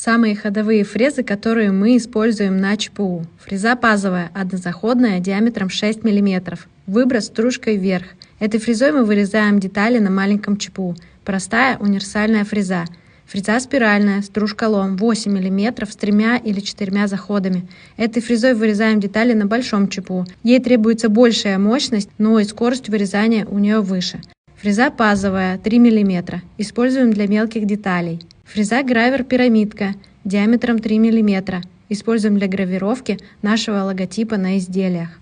Самые ходовые фрезы, которые мы используем на ЧПУ. Фреза пазовая, однозаходная, диаметром 6 мм. Выброс стружкой вверх. Этой фрезой мы вырезаем детали на маленьком ЧПУ. Простая универсальная фреза. Фреза спиральная, стружколом 8 мм с 3 или 4 заходами. Этой фрезой вырезаем детали на большом ЧПУ. Ей требуется большая мощность, но и скорость вырезания у нее выше. Фреза пазовая 3 мм. Используем для мелких деталей. Фреза гравер пирамидка диаметром 3 мм. Используем для гравировки нашего логотипа на изделиях.